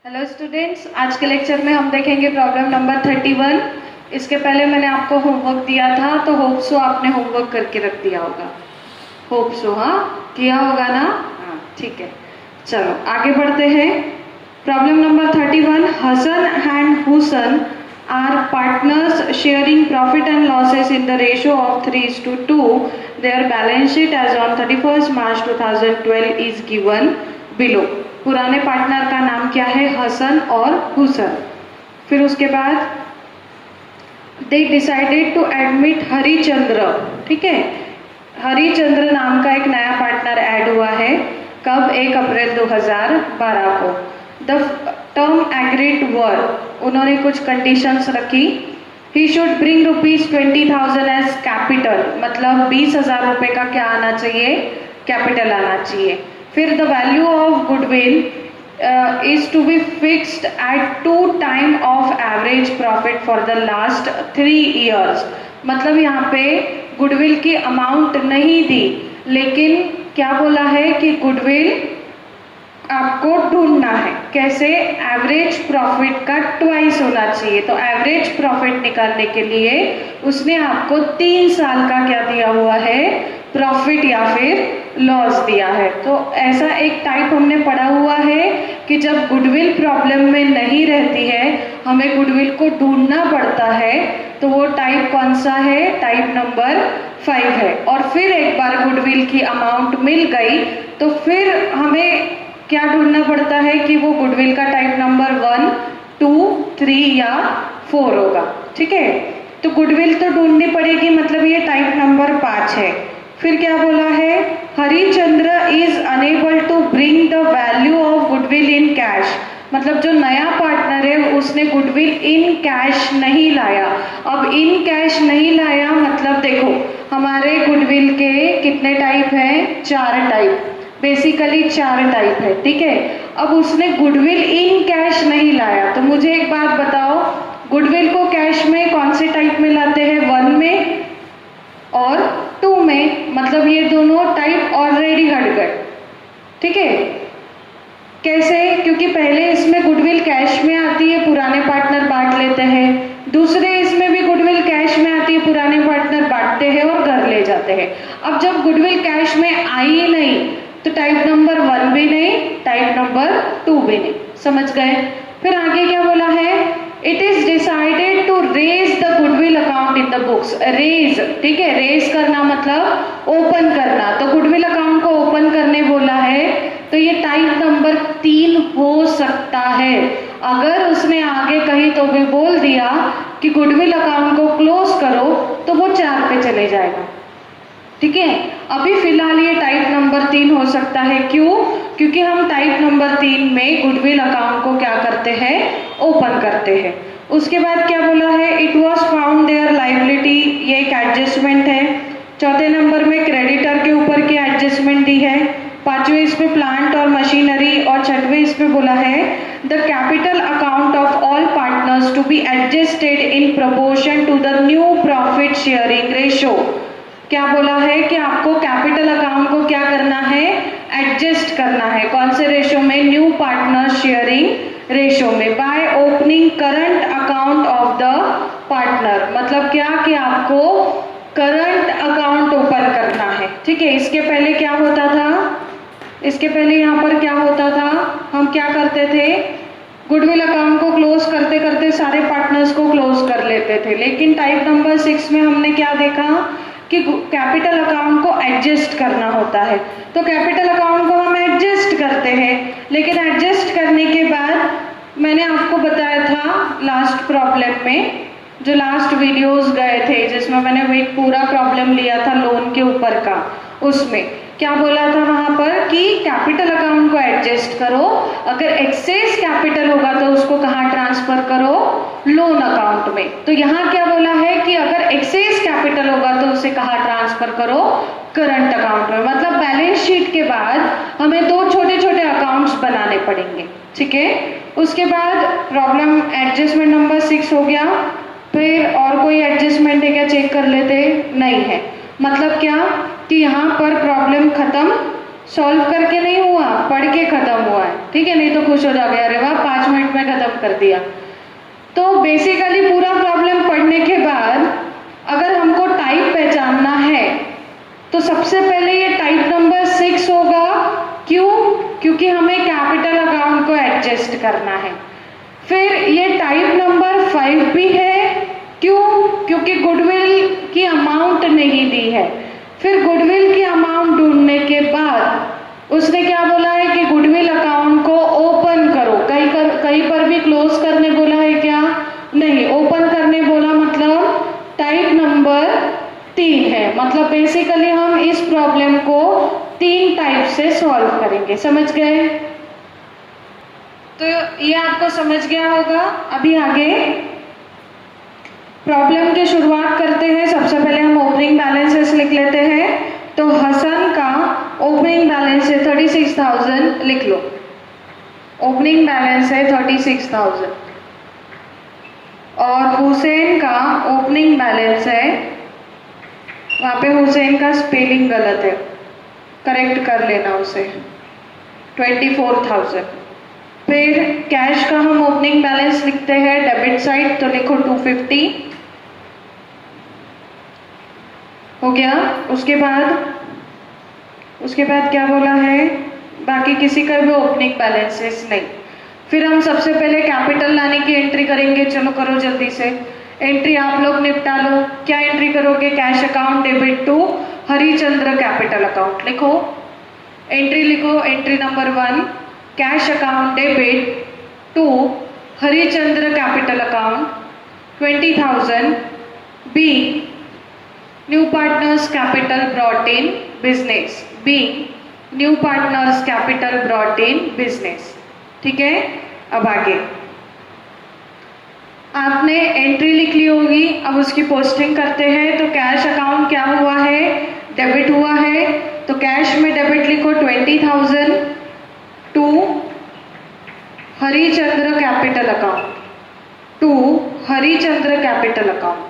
Hello students, आज के lecture में हम देखेंगे प्रॉब्लम नंबर 31। इसके पहले मैंने आपको होमवर्क दिया था, तो होप सो आपने होमवर्क करके रख दिया होगा। होप सो, हाँ किया होगा ना? हाँ ठीक है, चलो आगे बढ़ते हैं। Problem number 31, Hasan and Husan are partners sharing profit and losses in the ratio of 3:2। Their balance sheet as on 31 March 2012 is given below. पुराने पार्टनर का नाम क्या है? हसन और हुसन। फिर उसके बाद they decided to admit Harichandra. ठीक है, हरिचंद्र नाम का एक नया पार्टनर ऐड हुआ है। कब? 1 अप्रैल 2012 को। द टर्म एग्रीड वर, उन्होंने कुछ कंडीशंस रखी। He should bring ₹20,000 as capital, मतलब 20,000 रुपये का क्या आना चाहिए? कैपिटल आना चाहिए। फिर the value of goodwill is to be fixed at 2 times of average profit for the last 3 years। मतलब यहाँ पे गुडविल की अमाउंट नहीं दी, लेकिन क्या बोला है कि गुडविल आपको ढूंढना है। कैसे? एवरेज प्रॉफिट का 2 होना चाहिए। तो एवरेज प्रॉफिट निकालने के लिए उसने आपको 3 साल का क्या दिया हुआ है? प्रॉफिट या फिर लॉस दिया है। तो ऐसा एक टाइप हमने पढ़ा हुआ है कि जब गुडविल प्रॉब्लम में नहीं रहती है, हमें गुडविल को ढूंढना पड़ता है, तो वो टाइप कौन सा है? टाइप नंबर 5 है। और फिर एक बार गुडविल की अमाउंट मिल गई तो फिर हमें क्या ढूंढना पड़ता है कि वो गुडविल का टाइप नंबर 1, 2, 3 या 4 होगा। ठीक है, तो गुडविल तो ढूंढनी पड़ेगी, मतलब ये टाइप नंबर 5 है। फिर क्या बोला है? Harichandra is unable to bring the value of goodwill in cash, मतलब जो नया पार्टनर है उसने गुडविल इन कैश नहीं लाया। अब इन कैश नहीं लाया मतलब देखो, हमारे गुडविल के कितने टाइप हैं? 4 टाइप, बेसिकली 4 टाइप है। ठीक है, अब उसने गुडविल इन कैश नहीं लाया, तो मुझे एक बात बताओ, गुडविल को कैश में कौन से टाइप में लाते हैं? 1 में और 2 में, मतलब ये दोनों टाइप ऑलरेडी हट गए। ठीक है, कैसे? क्योंकि पहले इसमें गुडविल कैश में आती है, पुराने पार्टनर बांट लेते हैं। दूसरे इसमें भी गुडविल कैश में आती है, पुराने पार्टनर बांटते हैं और घर ले जाते हैं। अब जब गुडविल कैश में आई ही नहीं, तो टाइप नंबर 1 भी नहीं, टाइप नंबर 2 भी नहीं। समझ गए? फिर आगे क्या बोला है? It is decided to raise the goodwill account in the books. Raise, ठीक है, रेज करना मतलब ओपन करना, तो गुडविल अकाउंट को ओपन करने बोला है, तो ये टाइप नंबर 3 हो सकता है। अगर उसने आगे कहीं तो भी बोल दिया कि गुडविल अकाउंट को क्लोज करो, तो वो 4 पे चले जाएगा। ठीक है, अभी फिलहाल ये टाइप नंबर 3 हो सकता है। क्यों? क्योंकि हम टाइप नंबर 3 में गुडविल अकाउंट को क्या करते हैं? ओपन करते हैं। उसके बाद क्या बोला है? It was found there liability, ये एक एडजस्टमेंट है। चौथे नंबर में क्रेडिटर के ऊपर की एडजस्टमेंट दी है। 5वें इसमें प्लांट और मशीनरी, और 6वें इसमें बोला है the capital account of all partners to be adjusted in proportion to the new profit sharing ratio. क्या बोला है कि आपको कैपिटल अकाउंट को क्या करना है? एडजस्ट करना है। कौन से रेशो में? न्यू पार्टनर शेयरिंग रेशो में, by opening current account of the partner. मतलब क्या कि आपको करंट अकाउंट ओपन करना है। ठीक है, इसके पहले क्या होता था? इसके पहले यहाँ पर क्या होता था? हम क्या करते थे? गुडविल अकाउंट को क्लोज करते करते सारे पार्टनर्स को क्लोज कर लेते थे, लेकिन टाइप नंबर 6 में हमने क्या देखा कि कैपिटल अकाउंट को एडजस्ट करना होता है। तो कैपिटल अकाउंट को हम एडजस्ट करते हैं, लेकिन एडजस्ट करने के बाद मैंने आपको बताया था लास्ट प्रॉब्लम में, जो लास्ट वीडियोस गए थे जिसमें मैंने एक पूरा प्रॉब्लम लिया था लोन के ऊपर का, उसमें क्या बोला था वहां पर कि कैपिटल अकाउंट को एडजस्ट करो, अगर एक्सेस कैपिटल होगा तो उसको कहाँ ट्रांसफर करो? लोन अकाउंट में। तो यहाँ क्या बोला है कि अगर एक्सेस कैपिटल होगा तो उसे कहाँ ट्रांसफर करो? करंट अकाउंट में। मतलब बैलेंस शीट के बाद हमें 2 छोटे छोटे अकाउंट्स बनाने पड़ेंगे। ठीक है, उसके बाद प्रॉब्लम एडजस्टमेंट नंबर 6 हो गया। फिर और कोई एडजस्टमेंट है क्या? चेक कर लेते। नहीं है। मतलब क्या कि यहाँ पर प्रॉब्लम खत्म, सॉल्व करके नहीं हुआ, पढ़ के खत्म हुआ है। ठीक है, नहीं तो खुश हो जाओगे, अरे वाह 5 मिनट खत्म कर दिया। तो बेसिकली पूरा प्रॉब्लम पढ़ने के बाद अगर हमको टाइप पहचानना है तो सबसे पहले ये टाइप नंबर 6 होगा। क्यों? क्योंकि हमें कैपिटल अकाउंट को एडजस्ट करना है। फिर ये टाइप नंबर 5 भी है। क्यों? क्योंकि गुडविल की अमाउंट नहीं दी है। फिर गुडविल की अमाउंट ढूंढने के बाद उसने क्या बोला है कि गुडविल अकाउंट को ओपन करो। कहीं पर भी क्लोज करने बोला है क्या? नहीं, ओपन करने बोला, मतलब टाइप नंबर 3 है। मतलब बेसिकली हम इस प्रॉब्लम को 3 टाइप से सॉल्व करेंगे। समझ गए? तो ये आपको समझ गया होगा। अभी आगे प्रॉब्लम की शुरुआत करते हैं। सबसे पहले हम ओपनिंग बैलेंसेस लिख लेते हैं। तो हसन का ओपनिंग बैलेंस है 36,000, लिख लो। ओपनिंग बैलेंस है 36,000। और हुसैन का ओपनिंग बैलेंस है, वहाँ पे हुसैन का स्पेलिंग गलत है, करेक्ट कर लेना उसे, 24,000। फिर कैश का हम ओपनिंग बैलेंस लिखते हैं डेबिट साइड, तो लिखो 250 हो गया। उसके बाद क्या बोला है? बाकी किसी का भी ओपनिंग बैलेंसेस नहीं। फिर हम सबसे पहले कैपिटल लाने की एंट्री करेंगे। चलो करो जल्दी से एंट्री, आप लोग निपटा लो। क्या एंट्री करोगे? Cash account debit to Harichandra capital account. लिखो, एंट्री लिखो। Entry number 1, cash account debit to Harichandra capital account 20,000। B, new partners capital brought in business. B, new partners capital brought in business. ठीक है, अब आगे आपने एंट्री लिख ली होगी। अब उसकी पोस्टिंग करते हैं। तो कैश अकाउंट क्या हुआ है? डेबिट हुआ है। तो कैश में डेबिट लिखो 20,000 to Harichandra capital account, to Harichandra capital account.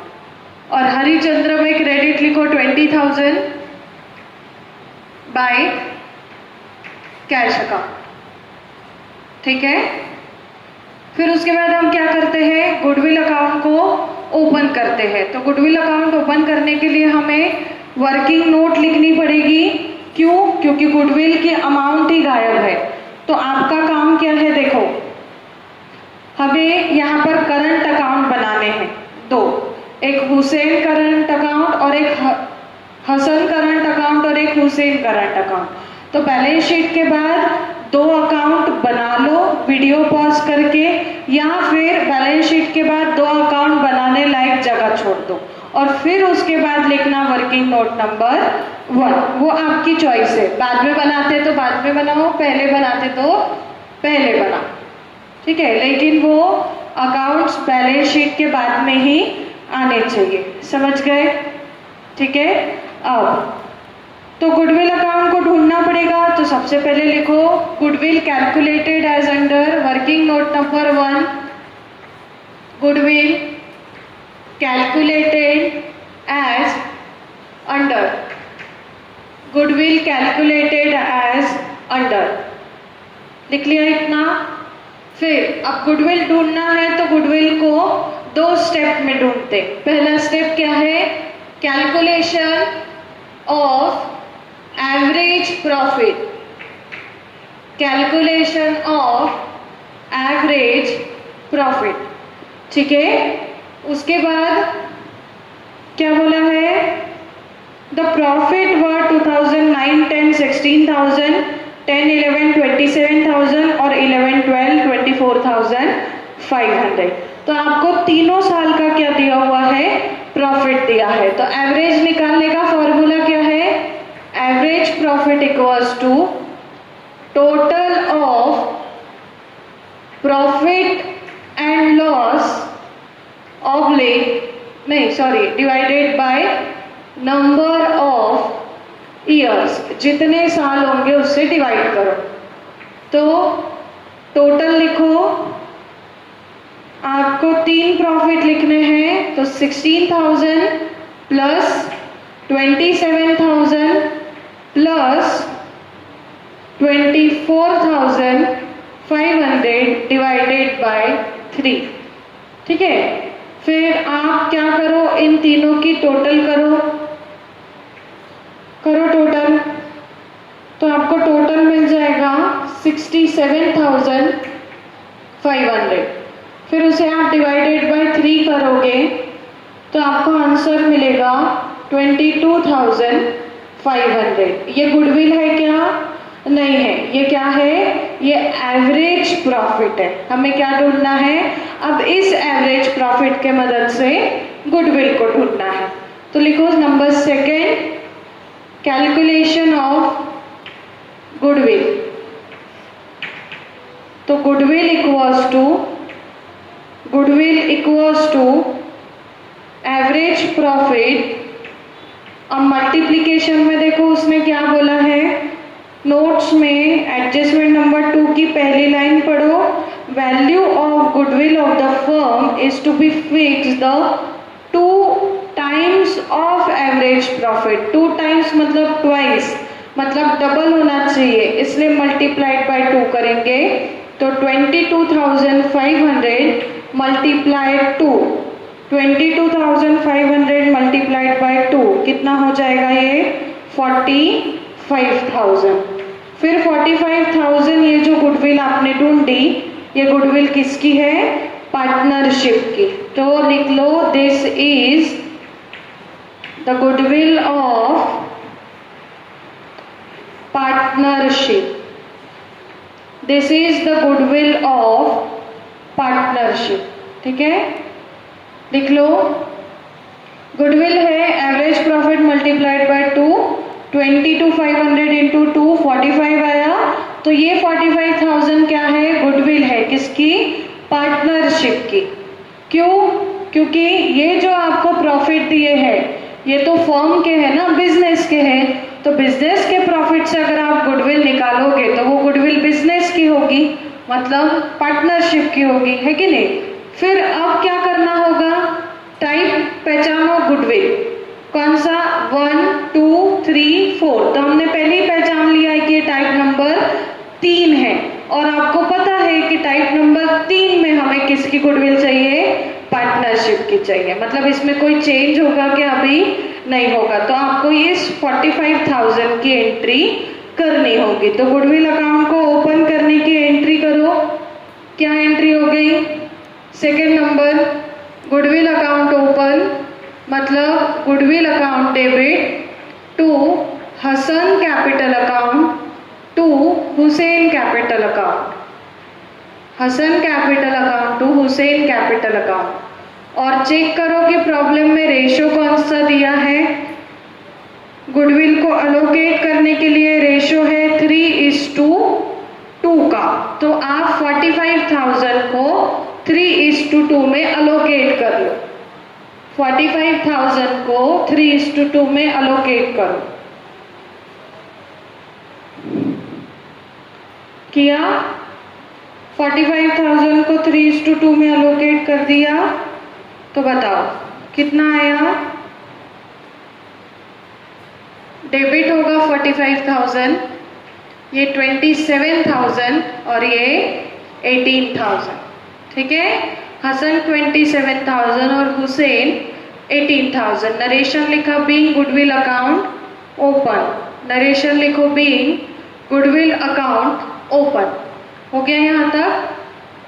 और हरिचंद्र में क्रेडिट लिखो 20,000 बाय कैश अकाउंट। ठीक है, फिर उसके बाद हम क्या करते हैं? गुडविल अकाउंट को ओपन करते हैं। तो गुडविल अकाउंट ओपन करने के लिए हमें वर्किंग नोट लिखनी पड़ेगी। क्यों? क्योंकि गुडविल की अमाउंट ही गायब है। तो आपका काम क्या है? देखो, हमें यहाँ पर करंट अकाउंट बनाने हैं 2, एक हुसैन करंट अकाउंट और एक हसन करंट अकाउंट और एक हुसैन करंट अकाउंट। तो बैलेंस शीट के बाद 2 अकाउंट बना लो वीडियो पॉज करके, या फिर बैलेंस शीट के बाद 2 अकाउंट बनाने लायक जगह छोड़ दो और फिर उसके बाद लिखना वर्किंग नोट नंबर 1। वो आपकी चॉइस है, बाद में बनाते तो बाद में बनाओ, पहले बनाते तो पहले बनाओ। ठीक है, लेकिन वो अकाउंट्स बैलेंस शीट के बाद में ही आने चाहिए। समझ गए? ठीक है, अब तो गुडविल अकाउंट को ढूंढना पड़ेगा। तो सबसे पहले लिखो goodwill calculated as under working note number 1, goodwill calculated as under, goodwill calculated as under, लिख लिया इतना। फिर अब गुडविल ढूंढना है तो गुडविल को 2 स्टेप में ढूंढते। पहला स्टेप क्या है? Calculation of average profit, calculation of average profit. ठीक है, उसके बाद क्या बोला है? द प्रॉफिट वर 2009, 10, 16,000, 10, 11, 27,000 और 11, 12, 24,500। तो आपको तीनों साल का क्या दिया हुआ है? प्रॉफिट दिया है। तो एवरेज निकालने का फॉर्मूला क्या है? Average profit equals to total of profit and loss divided by number of years. जितने साल होंगे उससे डिवाइड करो। तो टोटल लिखो, आपको 3 प्रॉफिट लिखने हैं। तो 16,000 प्लस 27,000 प्लस 24,500 डिवाइडेड बाय 3। ठीक है, फिर आप क्या करो, इन तीनों की टोटल करो टोटल, तो आपको टोटल मिल जाएगा 67,500। फिर उसे आप डिवाइडेड बाय 3 करोगे तो आपको आंसर मिलेगा 22,500। ये गुडविल है क्या? नहीं है। ये क्या है? ये एवरेज प्रॉफिट है। हमें क्या ढूंढना है? अब इस एवरेज प्रॉफिट के मदद से गुडविल को ढूंढना है। तो लिखो number second, calculation of goodwill. तो goodwill equals to average profit. अब मल्टीप्लिकेशन में देखो उसने क्या बोला है, नोट्स में एडजस्टमेंट नंबर 2 की पहली लाइन पढ़ो, value of goodwill of the firm is to be fix the 2 times of average profit. 2 times मतलब ट्वाइस, मतलब डबल होना चाहिए, इसलिए मल्टीप्लाइड बाय 2 करेंगे। तो 22,500 मल्टीप्लाइड 2, 22,500 मल्टीप्लाइड बाय 2 कितना हो जाएगा? ये 45,000। फिर 45,000 ये जो गुडविल आपने ढूंढी, ये गुडविल किसकी है? पार्टनरशिप की। तो लिख लो, this is the goodwill of partnership. This is the goodwill of partnership. ठीक है, लिख लो, गुडविल है average profit multiplied by 2, 22,500 into 2 45 आया। तो ये 45,000 क्या है? गुडविल है किसकी? पार्टनरशिप की। क्यों? क्योंकि ये जो आपको प्रॉफिट दिए हैं ये तो फर्म के है ना, बिजनेस के हैं। तो बिजनेस के प्रॉफिट से अगर आप गुडविल निकालोगे तो वो गुडविल बिजनेस की होगी, मतलब पार्टनरशिप की होगी, है कि नहीं? फिर अब क्या करना होगा? टाइप पहचानो गुडविल, कौन सा? 1 2 3 4। तो हमने पहले ही पहचान लिया है कि ये टाइप नंबर 3 है, और आपको पता है कि टाइप नंबर 3 में हमें किसकी गुडविल चाहिए? पार्टनरशिप की चाहिए। मतलब इसमें कोई चेंज होगा क्या? अभी नहीं होगा। तो आपको इस 45,000 की एंट्री करनी होगी। तो गुडविल अकाउंट को ओपन करने की एंट्री करो। क्या एंट्री हो गई? Second number, goodwill account open, मतलब goodwill account debit to Hasan capital account to Hussain capital account, Hasan capital account to Hussain capital account. और चेक करो कि प्रॉब्लम में रेशो कौन सा दिया है। गुडविल को अलोकेट करने के लिए रेशो है 3:2 का। तो आप 45,000 को 3:2 में अलोकेट कर लो। 45,000 को 3:2 में अलोकेट करो। किया? 45,000 को 3:2 में अलोकेट कर दिया, तो बताओ कितना आया? डेबिट होगा 45,000, ये 27,000 और ये 18,000। ठीक है, हसन 27,000 और हुसैन 18,000। नरेशन लिखा being goodwill account open, narration लिखो बीइंग गुडविल अकाउंट ओपन। हो गया यहाँ तक?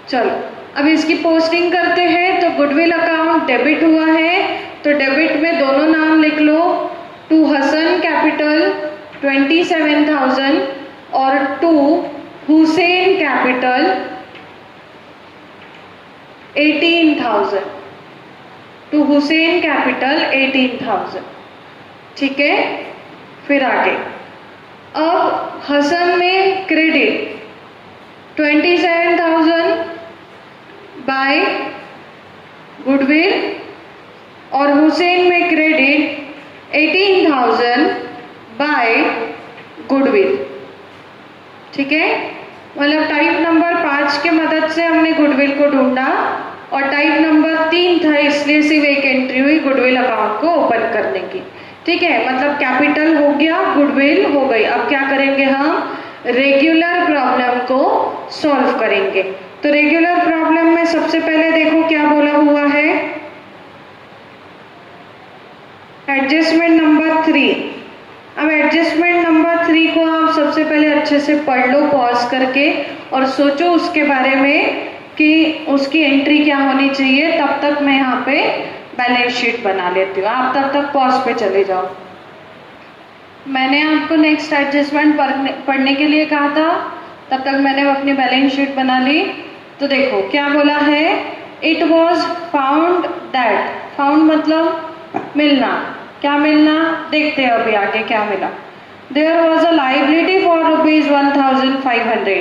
चलो अब इसकी पोस्टिंग करते हैं। तो गुडविल अकाउंट डेबिट हुआ है, तो डेबिट में दोनों नाम लिख लो, टू हसन कैपिटल 27,000 और to Hussain capital 18,000, to Hussain capital 18,000। ठीक है, फिर आगे। अब हसन में क्रेडिट 27,000 बाय गुडविल और हुसैन में क्रेडिट 18,000 बाय गुडविल। ठीक है, मतलब टाइप नंबर 5 के मदद से हमने गुडविल को ढूंढा और टाइप नंबर 3 था, इसलिए सिर्फ एक एंट्री हुई गुडविल अकाउंट को ओपन करने की। ठीक है, मतलब कैपिटल हो गया, गुडविल हो गई। अब क्या करेंगे हम? रेगुलर प्रॉब्लम को सॉल्व करेंगे। तो रेगुलर प्रॉब्लम में सबसे पहले देखो क्या बोला हुआ है, एडजस्टमेंट नंबर 3। अब एडजस्टमेंट नंबर 3 को आप सबसे पहले अच्छे से पढ़ लो पॉज करके और सोचो उसके बारे में कि उसकी एंट्री क्या होनी चाहिए। तब तक मैं यहाँ पे बैलेंस शीट बना लेती हूँ, आप तब तक पॉज पे चले जाओ। मैंने आपको नेक्स्ट एडजस्टमेंट पढ़ने के लिए कहा था, तब तक मैंने अपनी बैलेंस शीट बना ली। तो देखो क्या बोला है, it was found that, found मतलब मिलना, क्या मिलना देखते हैं अभी आगे क्या मिला। There was a liability for ₹1500,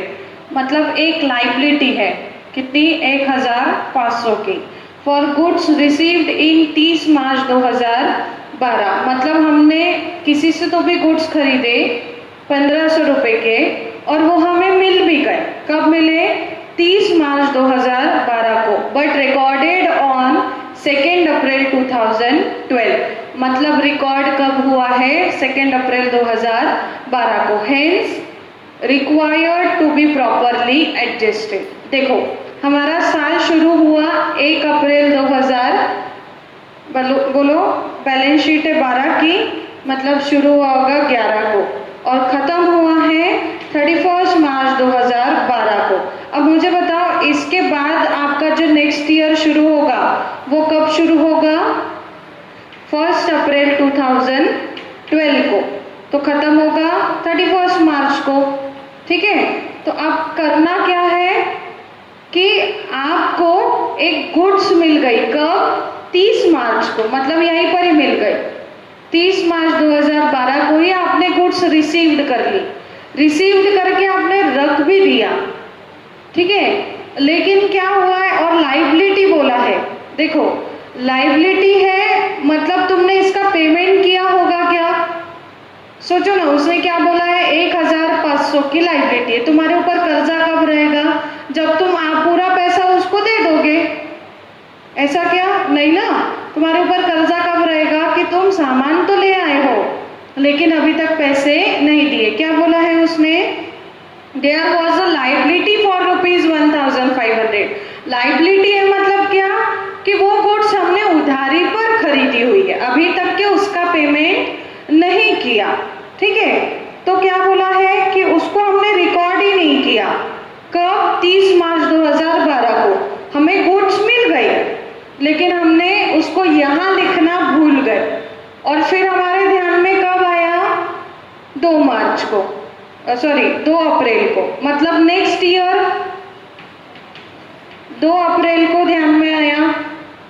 मतलब एक लाइबिलिटी है कितनी, 1500 की, for goods received in 30 March 2012, मतलब हमने किसी से तो भी गुड्स खरीदे 1500 रुपए के और वो हमें मिल भी गए। कब मिले, 30 मार्च 2012 को, बट रिकॉर्डेड ऑन 2 अप्रैल 2012, मतलब रिकॉर्ड कब हुआ है, 2 अप्रैल 2012 को, hence required to be properly adjusted. देखो हमारा साल शुरू हुआ 1 अप्रैल 2000, बोलो बैलेंस शीट है 12 की, मतलब शुरू हुआ होगा 11 को और खत्म हुआ है 31 मार्च 2012 को। अब मुझे बताओ इसके बाद आपका जो नेक्स्ट ईयर शुरू होगा वो कब शुरू होगा, 1 अप्रैल 2012 को, तो खत्म होगा 31 मार्च को। ठीक है, तो अब करना क्या है कि आपको एक गुड्स मिल गई, कब, 30 मार्च को, मतलब यहीं पर ही मिल गई, 30 मार्च 2012 को ही आपने गुड्स रिसीव्ड कर ली, रिसीव्ड करके आपने रख भी दिया। ठीक है, लेकिन क्या हुआ है, और लाइबिलिटी बोला है, देखो लाइबिलिटी है मतलब तुमने इसका पेमेंट किया होगा क्या, सोचो ना, उसने क्या बोला है, 1500 की लाइबिलिटी है, तुम्हारे ऊपर कर्जा कब रहेगा, जब तुम आप पूरा पैसा उसको दे दोगे, ऐसा क्या नहीं ना, तुम्हारे ऊपर कर्जा कब रहेगा कि तुम सामान तो ले आए हो लेकिन अभी तक पैसे नहीं दिए। क्या बोला है उसने, there was a liability for ₹1500, liability है मतलब क्या कि वो गुड्स हमने उधारी पर खरीदी हुई है, अभी तक के उसका पेमेंट नहीं किया। ठीक है, तो क्या बोला है कि उसको हमने रिकॉर्ड ही नहीं किया, कब, 30 मार्च 2012 को हमें गुड्स मिल गई लेकिन हमने उसको यहाँ लिखना भूल गए, और फिर हमारे ध्यान में कब आया, 2 मार्च को, सॉरी 2 अप्रैल को, मतलब नेक्स्ट ईयर 2 अप्रैल को ध्यान में आया,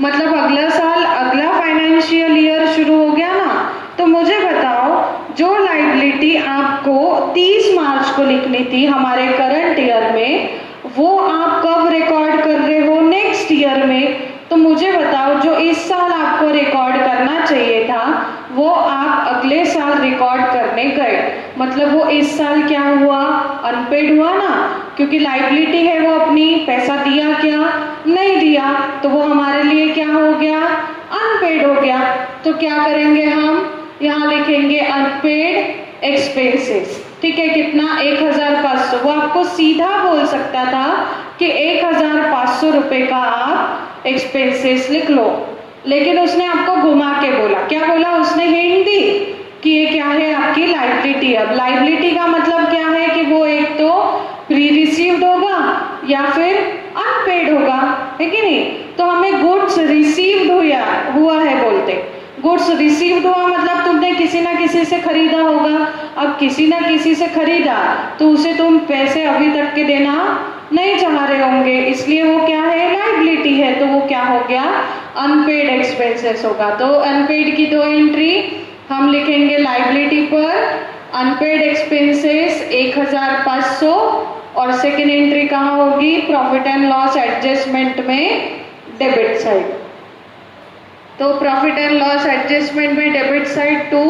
मतलब अगला साल, अगला फाइनेंशियल ईयर शुरू हो गया ना। तो मुझे बताओ जो लाइबिलिटी आपको 30 मार्च को लिखनी थी हमारे करंट ईयर में, वो आप कब रिकॉर्ड कर रहे हो, नेक्स्ट ईयर में। तो मुझे बताओ जो इस साल आपको रिकॉर्ड करना चाहिए था वो आप अगले साल रिकॉर्ड करने गए, मतलब वो इस साल क्या हुआ, अनपेड हुआ ना, क्योंकि लाइबिलिटी है वो अपनी, पैसा दिया क्या, नहीं दिया, तो वो हमारे लिए क्या हो गया, अनपेड हो गया। तो क्या करेंगे हम, यहाँ लिखेंगे अनपेड एक्सपेंसेस। ठीक है, कितना, 1500, वो आपको सीधा बोल सकता था कि 1500 रुपए का आप एक्सपेंसेस लिख लो, लेकिन उसने आपको घुमा के बोला, क्या बोला उसने, हिंट दी कि ये क्या है, आपकी लाइबिलिटी। अब लाइबिलिटी का मतलब क्या है कि वो एक तो प्री रिसीव्ड होगा या फिर अनपेड होगा, है कि नहीं। तो हमें गुड्स रिसीव्ड हुआ है बोलते, गुड्स रिसीव्ड हुआ मतलब तुमने किसी ना किसी से खरीदा होगा, अब किसी ना किसी से खरीदा तो उसे तुम पैसे अभी तक के देना नहीं चाह रहे होंगे, इसलिए वो क्या है, लाइबिलिटी है, तो वो क्या हो गया, अनपेड एक्सपेंसेस होगा। तो अनपेड की 2 एंट्री हम लिखेंगे लाइबिलिटी पर, अनपेड एक्सपेंसेस 1500, और सेकेंड एंट्री कहाँ होगी, प्रॉफिट एंड लॉस एडजस्टमेंट में डेबिट साइड। तो प्रॉफिट एंड लॉस एडजस्टमेंट में debit side to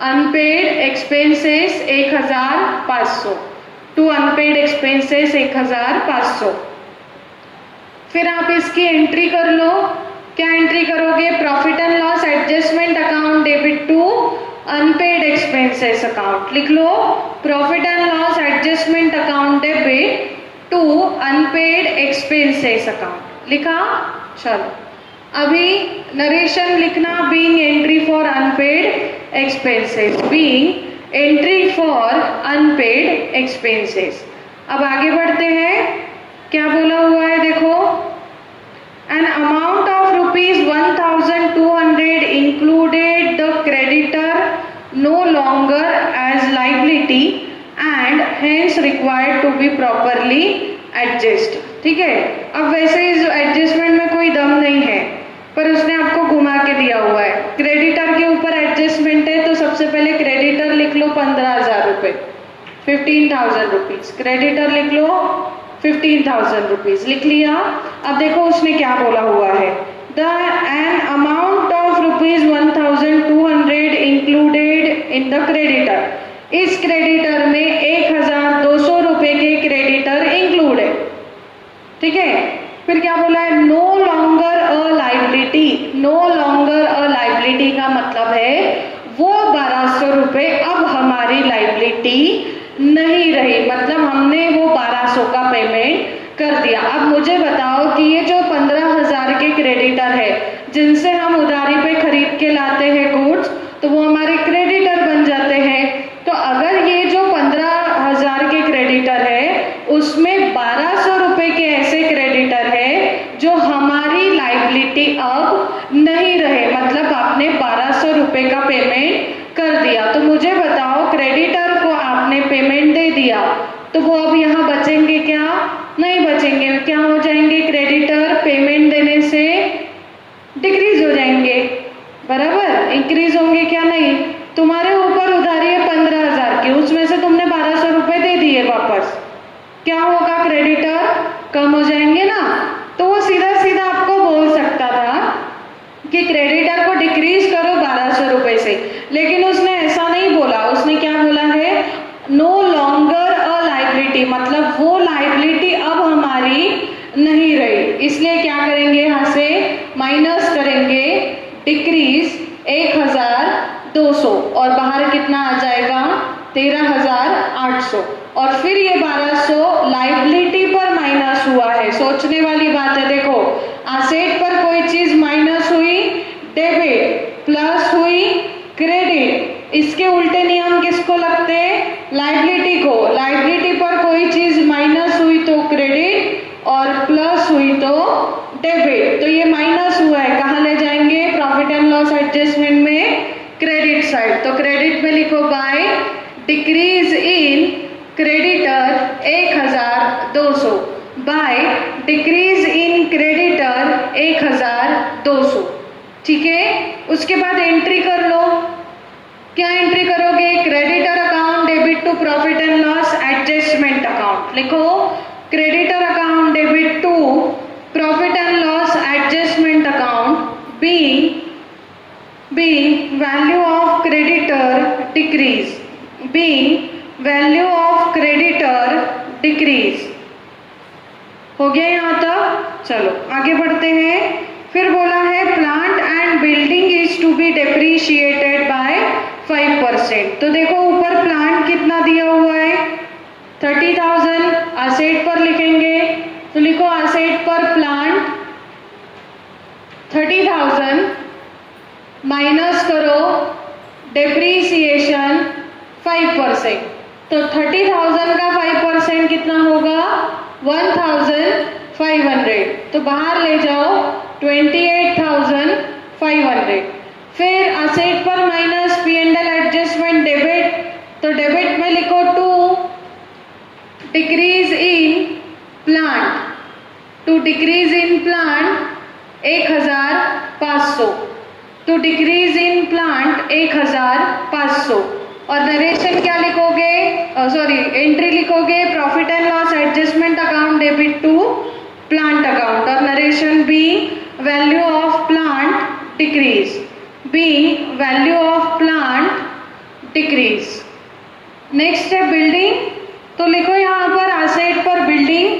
unpaid expenses 1500, to unpaid expenses 1500। फिर आप इसकी एंट्री कर लो, क्या एंट्री करोगे, profit and loss adjustment account debit to unpaid expenses account, लिख लो profit and loss adjustment account debit to unpaid expenses account. लिखा? चलो अभी नरेशन लिखना, being entry for unpaid expenses, being entry for unpaid expenses. अब आगे बढ़ते हैं, क्या बोला हुआ है देखो, an amount of rupees 1200 included the creditor no longer as liability and hence required to be properly adjusted। ठीक है, अब वैसे इस एडजस्टमेंट में कोई दम नहीं है, पर उसने आपको घुमा के दिया हुआ है। क्रेडिटर के ऊपर एडजस्टमेंट है, तो सबसे पहले क्रेडिटर लिख लो 15,000 रुपये, 15,000 रुपीज। क्रेडिटर लिख लो 15,000 रुपीज, लिख लिया। अब देखो उसने क्या बोला हुआ है, the an amount of rupees 1200 included in the creditor. इस क्रेडिटर में 1,200 रुपए के क्रेडिटर इंक्लूड है। ठीक है, फिर क्या बोला है, no longer a liability. No longer a liability का मतलब है वो 1,200 रुपए अब हमारी लाइबिलिटी नहीं रही, मतलब हमने वो 1,200 का पेमेंट कर दिया। अब मुझे बताओ कि ये जो 15,000 के क्रेडिटर है जिनसे हम उधारी पे खरीद के लाते हैं गुड्स, तो वो हमारे क्रेडिटर बन जाते हैं। तो अगर ये जो 15,000 के क्रेडिटर है उसमें 1,200 रुपए के ऐसे क्रेडिटर है जो हमारी लाइबिलिटी अब नहीं रहे, मतलब आपने 1,200 रुपए का पेमेंट कर दिया, तो मुझे बताओ क्रेडिटर को आपने पेमेंट दे दिया, तो वो अब यहाँ बचेंगे क्या? नहीं बचेंगे। क्या हो जाएंगे? क्रेडिटर पेमेंट देने से डिक्रीज हो जाएंगे, बराबर। इंक्रीज होंगे क्या? नहीं। तुम्हारे ऊपर उधारी है 15,000 की, उसमें से तुमने 1,200 रुपए दे दिए वापस, क्या होगा? क्रेडिटर कम हो जाएंगे ना। तो वो सीधा सीधा आपको बोल सकता था कि क्रेडिटर को डिक्रीज करो 1,200 रुपए से, लेकिन उसने ऐसा नहीं बोला। उसने क्या बोला है? नो लॉन्गर अ लाइबिलिटी, मतलब वो लाइबिलिटी अब हमारी नहीं रही, इसलिए क्या करेंगे? यहाँ से माइनस करेंगे, डिक्रीज 1,200 और बाहर कितना आ जाएगा? 13,800। और फिर ये 1,200 लाइबिलिटी पर माइनस हुआ है। सोचने वाली बात है, देखो असेट पर कोई चीज माइनस हुई डेबिट, प्लस हुई क्रेडिट। इसके उल्टे नियम किसको लगते हैं? लाइबिलिटी को। लाइबिलिटी पर कोई चीज माइनस हुई तो क्रेडिट और प्लस हुई तो डेबिट। तो ये माइनस हुआ है, कहाँ ले जाएंगे? प्रॉफिट एंड लॉस एडजस्टमेंट में क्रेडिट साइड। तो क्रेडिट में लिखो by decrease in creditor 1,200, by decrease in creditor 1,200। ठीक है, उसके बाद एंट्री कर लो। क्या एंट्री करोगे? Creditor account debit to profit and loss adjustment account. लिखो creditor account debit to profit and loss adjustment account being value of creditor decrease, being value of creditor decrease। हो गया यहाँ तक? चलो आगे बढ़ते हैं। फिर बोला है plant and building is to be depreciated by 5%। तो देखो ऊपर प्लांट कितना दिया हुआ है? 30,000। असेट पर लिखेंगे तो लिखो असेट पर प्लांट 30,000 माइनस करो डेप्रीसिएशन 5%। तो 30,000 का 5% कितना होगा? 1,500। तो बाहर ले जाओ 28,500। फिर असेट पर माइनस P&L एडजस्टमेंट डेबिट, तो डेबिट में लिखो 2 decrease in plant, to decrease in plant 1,500, to decrease in plant 1,500। और नरेशन क्या लिखोगे? सॉरी एंट्री लिखोगे profit and loss adjustment account debit to plant account, और narration be value of plant decrease, be value of plant decrease. Next है building, तो लिखो यहाँ पर असेट पर बिल्डिंग।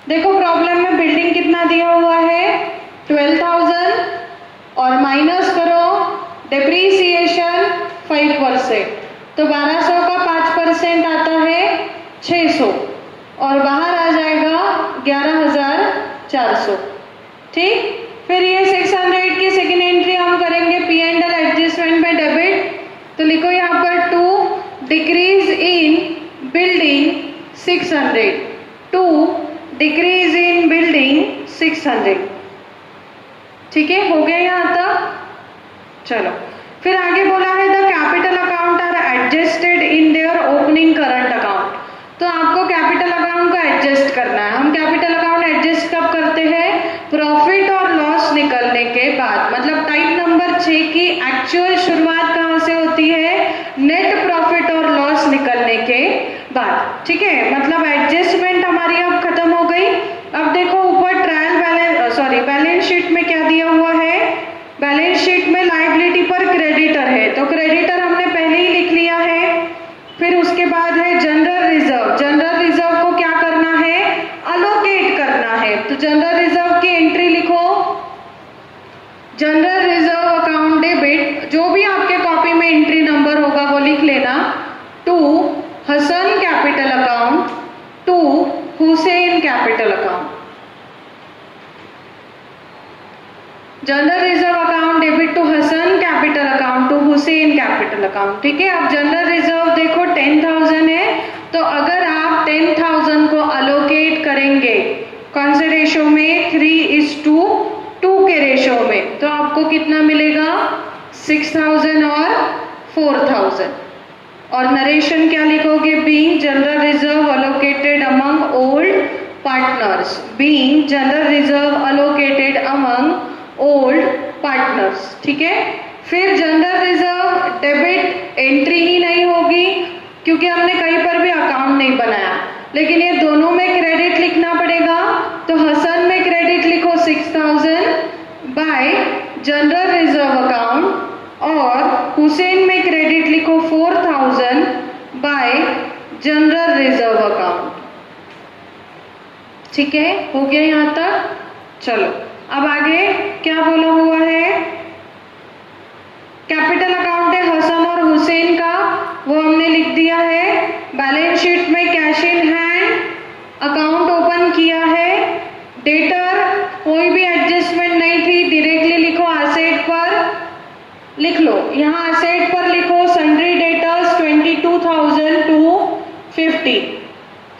देखो प्रॉब्लम में बिल्डिंग कितना दिया हुआ है? 12,000 और माइनस करो डेप्रीसिएशन 5%, तो 1,200 का 5% आता है 600, और बाहर आ जाएगा 11,400। ठीक, फिर ये 600 की सेकेंड एंट्री हम करेंगे P&L एडजस्टमेंट में डेबिट। तो लिखो यहाँ पर 2 डिक्रीज इन बिल्डिंग 600, 2 डिक्रीज इन बिल्डिंग 600। ठीक है, हो गया यहाँ तक। चलो फिर आगे बोला है the capital account are adjusted in their opening current account. तो आपको कैपिटल अकाउंट को एडजस्ट करना है। हम कैपिटल अकाउंट एडजस्ट कब करते हैं? प्रॉफिट और लॉस निकलने के बाद। मतलब टाइप नंबर 6 की एक्चुअल शुरुआत कहाँ से होती है? नेट प्रॉफिट और लॉस निकलने के बाद। ठीक है, मतलब एडजस्टमेंट हमारी अब खत्म हो गई। अब देखो ऊपर ट्रायल बैलेंस बैलेंस शीट में क्या दिया हुआ है? बैलेंस शीट में लायबिलिटी पर क्रेडिटर है, तो क्रेडिटर हमने पहले ही लिख लिया है। फिर उसके बाद है जनरल रिजर्व। जनरल रिजर्व को क्या करना है? अलोकेट करना है। तो जनरल रिजर्व की एंट्री लिखो, जनरल रिजर्व अकाउंट डेबिट, जो भी आपके कॉपी में एंट्री नंबर होगा वो लिख लेना, to Hasan capital account, to Hussain capital account. General reserve account debit to Hasan capital account to Hussain capital account. ठीक है, अब जनरल रिजर्व देखो 10,000 है, तो अगर आप 10,000 को अलोकेट करेंगे कौन से रेशो में? 3:2 के रेशो में, तो आपको कितना मिलेगा? 6,000 और 4,000। और नरेशन क्या लिखोगे? Being general reserve allocated among old partners, being general reserve allocated among old partners. ठीक है, फिर जनरल रिजर्व डेबिट एंट्री ही नहीं होगी क्योंकि हमने कहीं पर भी अकाउंट नहीं बनाया, लेकिन ये दोनों में क्रेडिट लिखना पड़ेगा। तो हसन में क्रेडिट लिखो 6,000 बाय जनरल रिजर्व अकाउंट, और हुसैन में क्रेडिट लिखो 4,000 बाय जनरल रिजर्व अकाउंट। ठीक है, हो गया यहाँ तक। चलो अब आगे क्या बोला हुआ है? कैपिटल अकाउंट है हसन और हुसैन का, वो हमने लिख दिया है। बैलेंस शीट में cash in hand account open किया है। डेटर कोई भी एडजस्टमेंट नहीं थी, डायरेक्टली लिखो एसेट पर लिख लो। यहाँ एसेट पर लिखो सन्ड्री डेटर्स 22,250।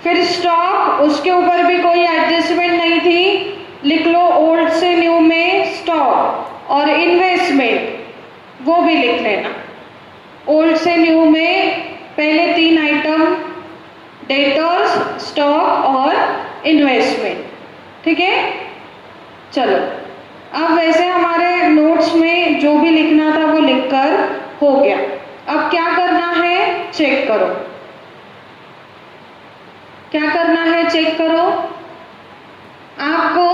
फिर स्टॉक, उसके ऊपर भी कोई एडजस्टमेंट नहीं थी, लिख लो ओल्ड से न्यू में स्टॉक। और इन्वेस्टमेंट वो भी लिख लेना, ओल्ड से न्यू में पहले 3 आइटम, डेटर्स, स्टॉक और इन्वेस्टमेंट। ठीक है, चलो अब वैसे हमारे नोट्स में जो भी लिखना था वो लिखकर हो गया। अब क्या करना है? चेक करो। क्या करना है? चेक करो। आपको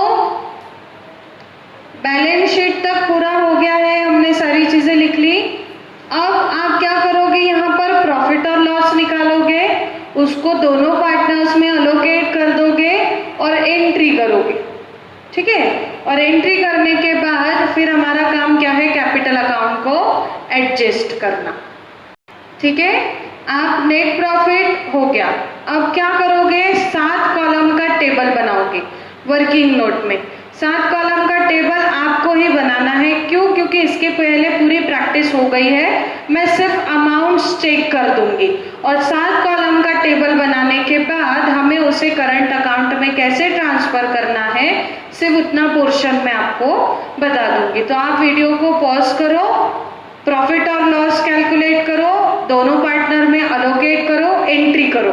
बैलेंस शीट तक पूरा हो गया है, हमने सारी चीजें लिख ली। अब आप क्या करोगे? यहाँ पर प्रॉफिट और लॉस निकालोगे, उसको दोनों पार्टनर्स में अलोकेट कर दोगे और एंट्री करोगे। ठीक है, और एंट्री करने के बाद फिर हमारा काम क्या है? कैपिटल अकाउंट को एडजस्ट करना। ठीक है, आप नेट प्रॉफिट हो गया। अब क्या करोगे? 7 कॉलम का टेबल बनाओगे वर्किंग नोट में। 7 कॉलम का टेबल आपको ही बनाना है। क्यों? क्योंकि इसके पहले पूरी प्रैक्टिस हो गई है, मैं सिर्फ अमाउंट्स चेक कर दूंगी। और 7 कॉलम का टेबल बनाने के बाद हमें उसे करंट अकाउंट में कैसे ट्रांसफर करना है, सिर्फ उतना पोर्शन मैं आपको बता दूंगी। तो आप वीडियो को पॉज करो, प्रॉफिट और लॉस कैलकुलेट करो, दोनों पार्टनर में अलोकेट करो, एंट्री करो।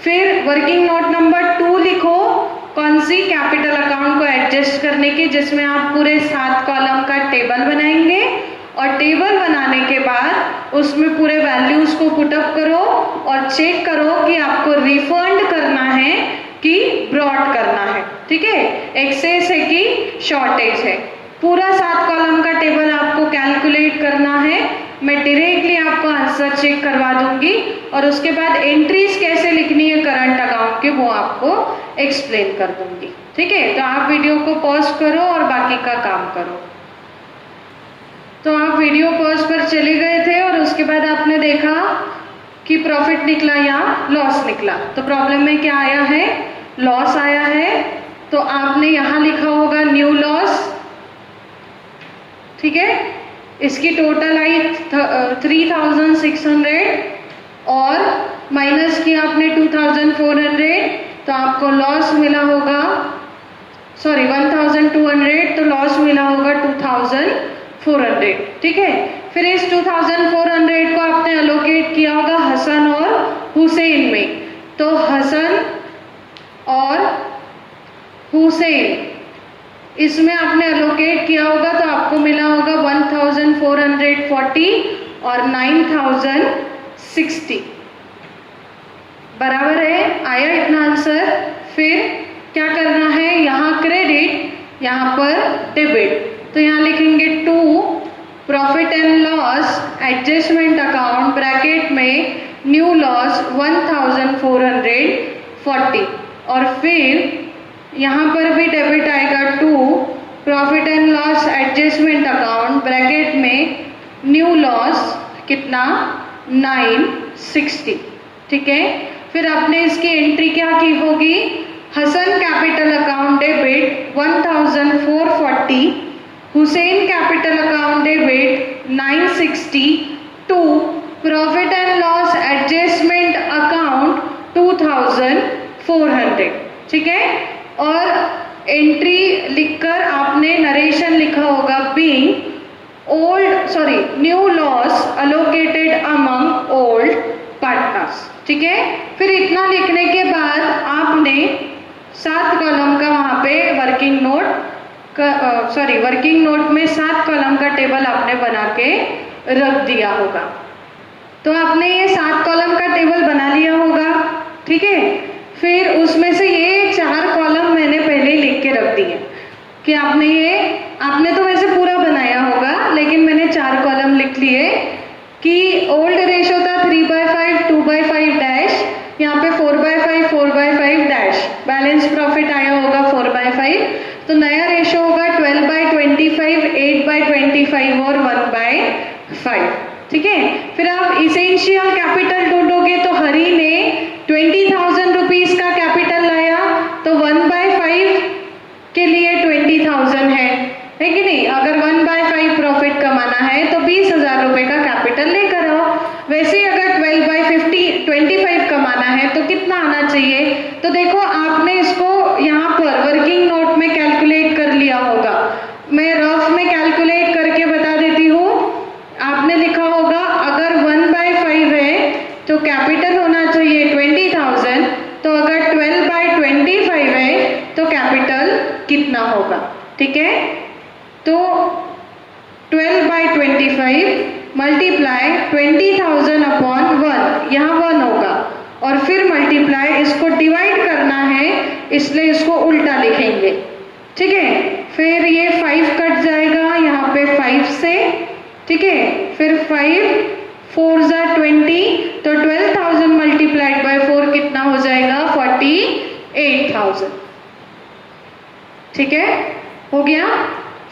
फिर वर्किंग नोट नंबर 2 लिखो, कौन सी? कैपिटल अकाउंट को एडजस्ट करने की, जिसमें आप पूरे 7 कॉलम का टेबल बनाएंगे। और टेबल बनाने के बाद उसमें पूरे वैल्यूज को पुटअप करो और चेक करो कि आपको रिफंड करना है कि ब्रॉड करना है। ठीक है, एक्सेस है कि शॉर्टेज है। पूरा 7 कॉलम का टेबल आपको कैलकुलेट करना है। मैं डायरेक्टली आपको आंसर चेक करवा दूंगी और उसके बाद एंट्रीज कैसे लिखनी है करंट अकाउंट के वो आपको एक्सप्लेन कर दूंगी। ठीक है, तो आप वीडियो को पॉज करो और बाकी का काम करो। तो आप वीडियो पॉज पर चले गए थे और उसके बाद आपने देखा कि प्रॉफिट निकला या लॉस निकला। तो प्रॉब्लम में क्या आया है? लॉस आया है, तो आपने यहाँ लिखा होगा न्यू लॉस, ठीक है। इसकी टोटल आई 3600 और माइनस किया आपने 2400, तो आपको लॉस मिला होगा, सॉरी 1200, तो लॉस मिला होगा 2400, ठीक है। फिर इस 2400 को आपने अलोकेट किया होगा हसन और हुसैन में, तो हसन और हुसैन इसमें आपने अलोकेट किया होगा, तो आपको मिला होगा 1440 और 9060, बराबर है। आया इतना आंसर। फिर क्या करना है, यहाँ क्रेडिट, यहाँ पर डेबिट, तो यहाँ लिखेंगे to profit and loss adjustment account bracket में न्यू लॉस 1440, और फिर यहाँ पर भी डेबिट आएगा to profit and loss adjustment account bracket में न्यू लॉस कितना 960, ठीक है। फिर आपने इसकी एंट्री क्या की होगी, Hasan capital account debit 1440, Hussain capital account debit 960, to profit and loss adjustment account 2400, ठीक है। और एंट्री लिखकर आपने नरेशन लिखा होगा being new loss allocated among old partners, ठीक है। फिर इतना लिखने के बाद आपने 7 कॉलम का वहाँ पे वर्किंग नोट में 7 कॉलम का टेबल आपने बना के रख दिया होगा। तो आपने ये 7 कॉलम का टेबल बना लिया होगा, ठीक है। फिर उसमें से ये 4 कॉलम मैंने पहले ही लिख के रख दिए कि आपने तो वैसे पूरा बनाया होगा, लेकिन मैंने 4 कॉलम लिख लिए कि ओल्ड रेशो था 3/5 2/5 डैश, यहाँ पे 4/5 4/5 डैश, बैलेंस प्रॉफिट आया होगा 4/5, तो नया रेशो होगा 12/25 8/25 और 1/5, ठीक है। फिर आप इसेंशियल कैपिटल ढूंढोगे, तो हरी ने 20,000 रुपीज का कैपिटल लाया, तो 1/5 के लिए 20,000 है कि नहीं। अगर 1/5 प्रॉफिट कमाना है तो 20,000 रुपए का कैपिटल लेकर आओ। वैसे अगर 12/25 कमाना है तो कितना आना चाहिए, तो देखो आपने इसको यहाँ पर वर्किंग नोट में कैलकुलेट कर लिया होगा, मैं रफ में कैलकुलेट करके बता देती हूँ। आपने लिखा होगा अगर 1/5 है तो कैपिटल होना चाहिए 20,000, तो अगर 12/25 है तो कैपिटल कितना होगा, ठीक है। तो 12/25 मल्टीप्लाई 20,000 अपॉन 1, यहाँ 1 होगा, और फिर मल्टीप्लाई, इसको डिवाइड करना है इसलिए इसको उल्टा लिखेंगे, ठीक है। फिर ये 5 कट जाएगा यहाँ पे 5 से, ठीक है। फिर 5 4 × 20, तो 12,000 मल्टीप्लाइड बाय 4 कितना हो जाएगा 48,000, ठीक है, हो गया।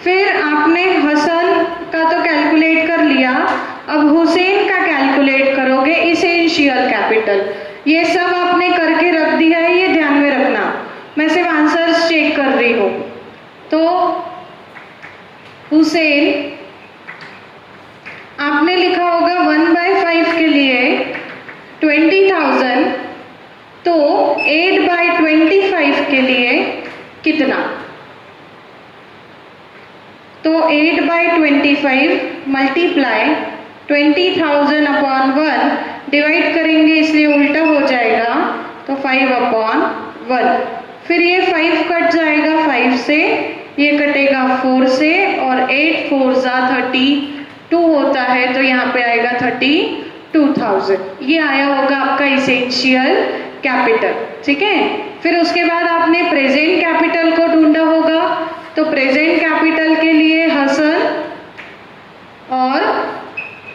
फिर आपने हसन का तो कैलकुलेट कर लिया, अब हुसैन का कैलकुलेट करोगे इसेंशियल कैपिटल। ये सब आपने करके रख दिया है, ये ध्यान में रखना, मैं सिर्फ आंसर्स चेक कर रही हूँ। तो हुसैन आपने लिखा होगा 1/5 के लिए 20,000, तो 8/25 के लिए कितना, तो 8/25 मल्टीप्लाई 20,000 अपॉन 1 डिवाइड करेंगे इसलिए उल्टा हो जाएगा, तो 5/1। फिर ये 5 कट जाएगा 5 से, ये कटेगा 4 से, और 8 4 × 32 होता है, तो यहाँ पे आएगा 32,000। ये आया होगा आपका इसेंशियल कैपिटल, ठीक है। फिर उसके बाद आपने प्रेजेंट कैपिटल को ढूंढा होगा, तो प्रेजेंट कैपिटल के लिए हसन और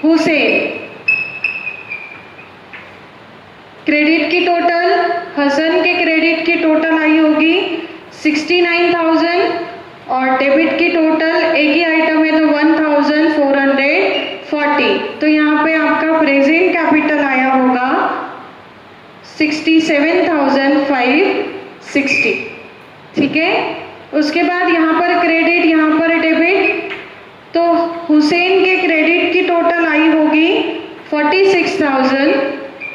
हुसैन, क्रेडिट की टोटल, हसन के क्रेडिट की टोटल आई होगी 69,000, और डेबिट की टोटल एक ही आइटम है तो 1,440, तो यहाँ पे आपका प्रेजेंट कैपिटल आया होगा 67,560, 60, ठीक है। उसके बाद यहाँ पर क्रेडिट, यहाँ पर डेबिट, तो हुसैन के क्रेडिट की टोटल आई होगी 46,000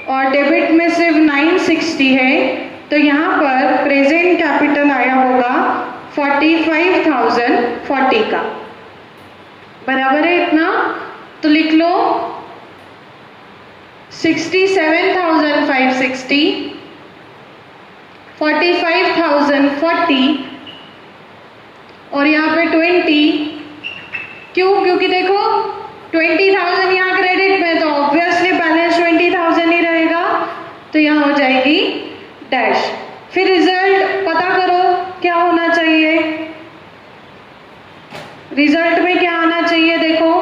और डेबिट में सिर्फ 960 है, तो यहाँ पर प्रेजेंट कैपिटल आया होगा 45,040 का, बराबर है इतना। तो लिख लो 67,560, 45,040 और यहाँ पे 20, क्यों? क्योंकि देखो 20,000 यहाँ क्रेडिट में, तो ऑब्वियसली बैलेंस 20,000 ही रहेगा, तो यहाँ हो जाएगी डैश। फिर रिजल्ट पता करो क्या होना चाहिए, रिजल्ट में क्या आना चाहिए, देखो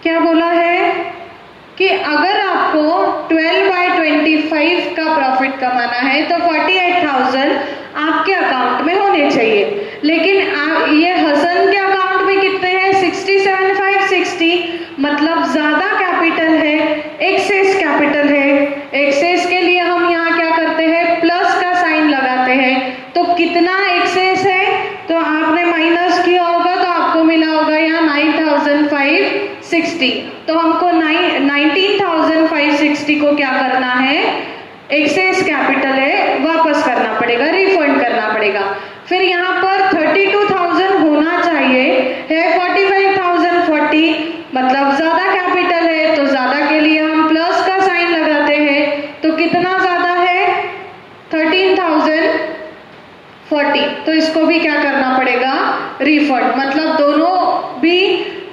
क्या बोला है कि अगर आपको 12/25 का प्रॉफिट कमाना है तो 48,000 आपके अकाउंट में होने चाहिए, लेकिन ये हसन के अकाउंट में कितने हैं? 67,560, मतलब ज्यादा कैपिटल है, एक्सेस कैपिटल है। एक्सेस के लिए हम यहाँ क्या करते हैं? प्लस का साइन लगाते हैं। तो कितना एक्सेस है? तो आपने माइनस किया होगा तो आपको मिला होगा यहाँ 9,560, तो हमको 19,560 को क्या करना है? एक्सेस कैपिटल है, वापस करना पड़ेगा, रिफंड करना पड़ेगा। फिर यहाँ पर 32,000 होना चाहिए, है 45,040, मतलब ज्यादा कैपिटल है, तो ज्यादा के लिए हम प्लस का साइन लगाते हैं। तो कितना ज्यादा है? 13,040, तो इसको भी क्या करना पड़ेगा? रिफंड, मतलब दोनों भी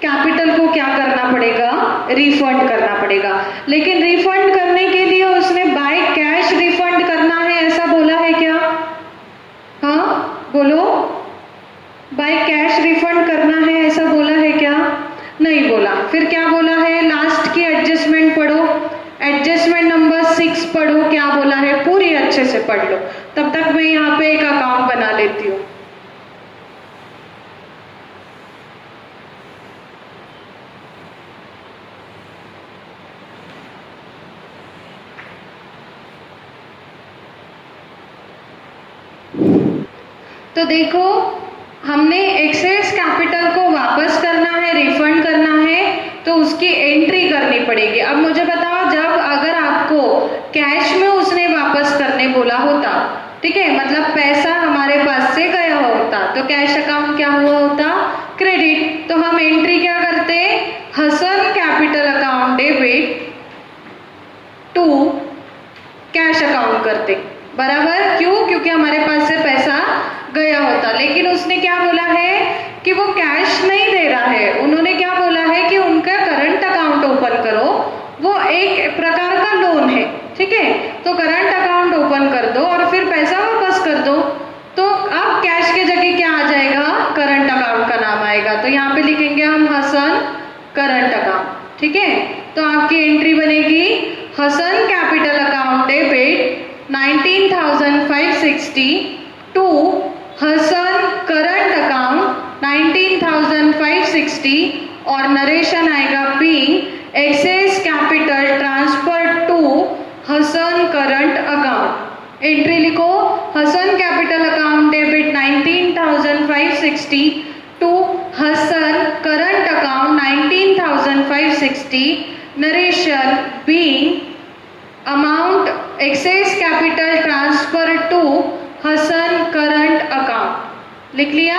कैपिटल को क्या करना पड़ेगा? रिफंड करना पड़ेगा। लेकिन रिफंड करने के लिए उसने बाय कैश रिफंड करना है ऐसा बोला है क्या? हाँ बोलो, बाय कैश रिफंड करना है ऐसा बोला है क्या? नहीं बोला। फिर क्या बोला है? लास्ट की एडजस्टमेंट पढ़ो, एडजस्टमेंट नंबर 6 पढ़ो, क्या बोला है पूरी अच्छे से पढ़ लो। तब तक मैं यहाँ पे एक अकाउंट बना लेती हूँ। तो देखो हमने एक्सेस कैपिटल को वापस करना है, रिफंड करना है, तो उसकी एंट्री करनी पड़ेगी। अब मुझे बताओ, जब अगर आपको कैश में उसने वापस करने बोला होता, ठीक है, मतलब पैसा हमारे पास से गया होता, तो कैश अकाउंट क्या हुआ होता? क्रेडिट। तो हम एंट्री क्या करते? Hasan capital account debit to cash account करते, बराबर। क्यों? क्योंकि हमारे पास से पैसा गया होता। लेकिन उसने क्या बोला है कि वो कैश नहीं दे रहा है, उन्होंने क्या बोला है कि उनका करंट अकाउंट ओपन करो, वो एक प्रकार का लोन है, ठीक है, तो करंट अकाउंट ओपन कर दो और फिर पैसा वापस कर दो। तो अब कैश के जगह क्या आ जाएगा? करंट अकाउंट का नाम आएगा। तो यहाँ पे लिखेंगे हम हसन करंट अकाउंट, ठीक है। तो आपकी एंट्री बनेगी Hasan capital account debit 19,560 to Hasan current account 19,560 और नरेशन आएगा being excess capital transfer to Hasan current account. Entry लिखो, Hasan capital account debit 19,560 to Hasan current account 19,560, narration being amount excess capital transfer to Hasan current account. लिख लिया।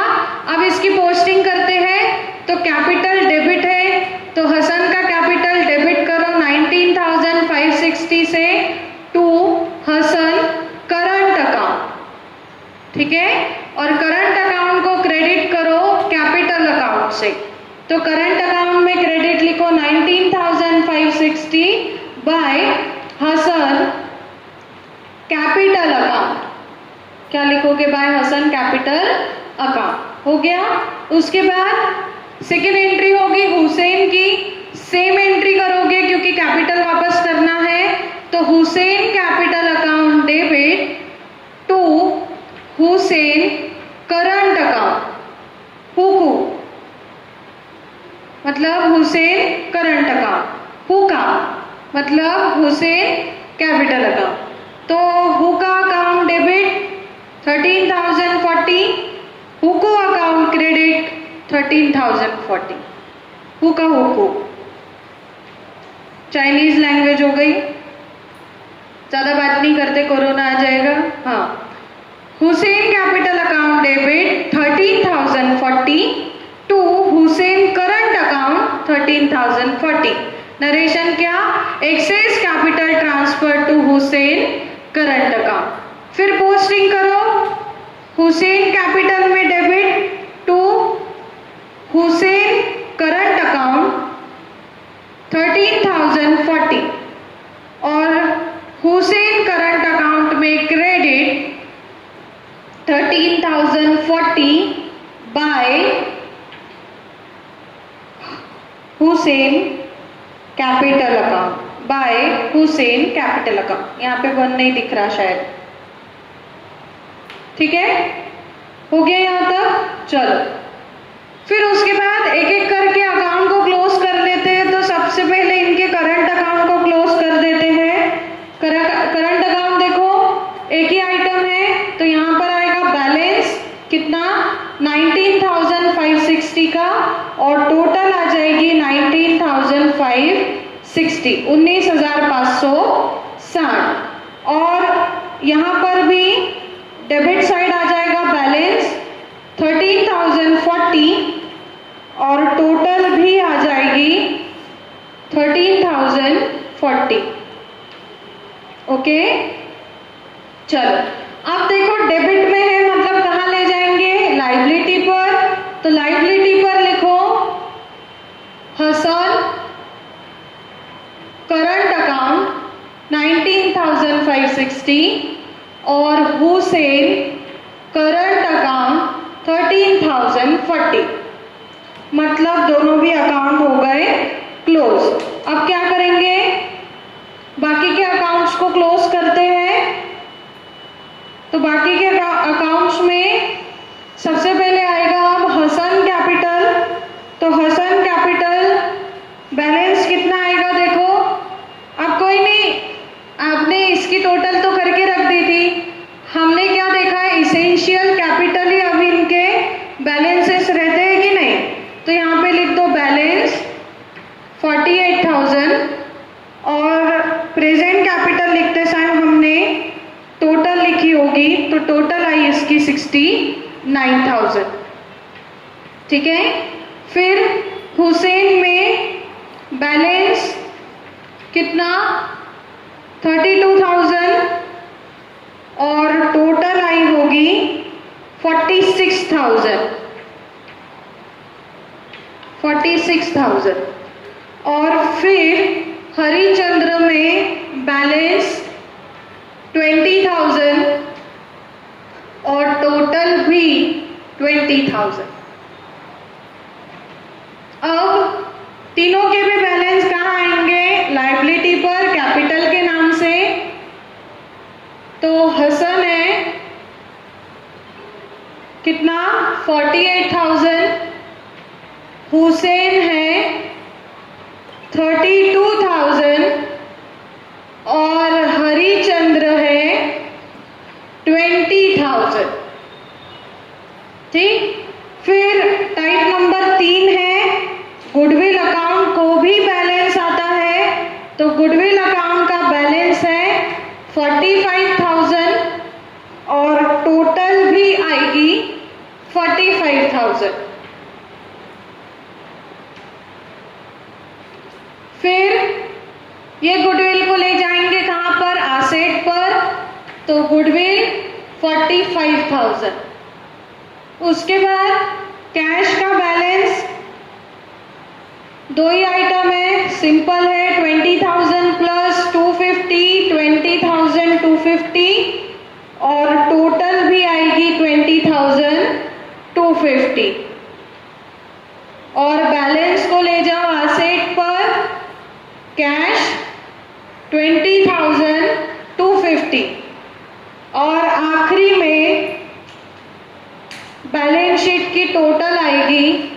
अब इसकी posting करते हैं। तो कैपिटल डेबिट है, तो हसन का कैपिटल डेबिट करो 19,560 से टू हसन करंट अकाउंट, ठीक है, और करंट अकाउंट को क्रेडिट करो कैपिटल अकाउंट से। तो करंट अकाउंट में क्रेडिट लिखो 19,560 बाय हसन कैपिटल अकाउंट। क्या लिखोगे? By Hasan capital account. हो गया। उसके बाद सेकेंड एंट्री होगी हुसैन की, सेम एंट्री करोगे क्योंकि कैपिटल वापस करना है। तो Hussain capital account debit to Hussain current account, हुकू मतलब हुसैन करंट अकाउंट, हुका मतलब हुसैन कैपिटल अकाउंट, तो हु का अकाउंट डेबिट 13,040, हु को अकाउंट क्रेडिट 13,040। हु का हु को चाइनीज लैंग्वेज हो गई, ज्यादा बात नहीं करते, कोरोना आ जाएगा। हाँ, Hussain capital account debit 13,040 to Hussain current account 13,040। Narration क्या? Excess capital transfer to Hussain current account. फिर पोस्टिंग करो, हुसैन कैपिटल में debit to Hussain current account 13,040 और हुसैन करंट अकाउंट में credit 13,040 by Hussain capital account, by Hussain capital account. यहाँ पे 1 नहीं दिख रहा शायद, ठीक है, हो गया यहाँ तक। चलो फिर उसके बाद एक एक करके अकाउंट को क्लोज कर लेते हैं। तो सबसे पहले इनके करंट अकाउंट को क्लोज कर देते हैं। करंट अकाउंट देखो एक ही आइटम है, तो यहाँ पर आएगा बैलेंस कितना 19,560 का और टोटल आ जाएगी 19,560, 19,560। और यहाँ पर भी डेबिट साइड आ जाएगा बैलेंस 13,040 और टोटल भी आ जाएगी 13,040। ओके, चलो अब देखो डेबिट में है, मतलब कहाँ ले जाएंगे? लाइबिलिटी पर। तो लाइबिलिटी पर लिखो हसन करंट अकाउंट 19,560 और हुसैन करंट अकाउंट 13,040, मतलब दोनों भी अकाउंट हो गए क्लोज। अब क्या करेंगे? बाकी के अकाउंट्स को क्लोज करते हैं। तो बाकी के अकाउंट्स में सबसे पहले आएगा अब हसन कैपिटल। तो हसन कैपिटल बैलेंस कितना आएगा देखो, अब कोई नहीं, आपने इसकी टोटल तो करके रख दी थी, हमने क्या देखा है इसेंशियल कैपिटल ही अभी इनके बैलेंसेस रहते हैं कि नहीं। तो यहाँ पे लिख दो बैलेंस 48,000 और प्रेजेंट कैपिटल लिखते समय हमने टोटल लिखी होगी, तो टोटल आई इसकी 69,000, ठीक है। फिर हुसैन में बैलेंस कितना 32,000 और टोटल आई होगी 46,000। और फिर हरिचंद्र में बैलेंस 20,000 और टोटल भी 20,000। अब तीनों के भी बैलेंस कहाँ आएंगे? लायबिलिटी पर कैपिटल के नाम से। तो हसन है कितना 48,000, हुसैन है 32,000 और हरिचंद्र है 20,000, ठीक। फिर टाइप नंबर 3 है गुडविल अकाउंट को भी बैलेंस आता है। तो गुडविल अकाउंट का बैलेंस है 45,000 और टोटल भी आएगी 45,000। फिर ये गुडविल को ले जाएंगे कहाँ पर? एसेट पर। तो गुडविल 45,000। उसके बाद कैश का बैलेंस दो ही आइटम है, सिंपल है 20,000 प्लस 250, 20,000 250 और टोटल भी आएगी 20,000 250। और बैलेंस को ले जाओ एसेट पर, कैश 20,000 250 और आखिरी में बैलेंस शीट की टोटल आएगी,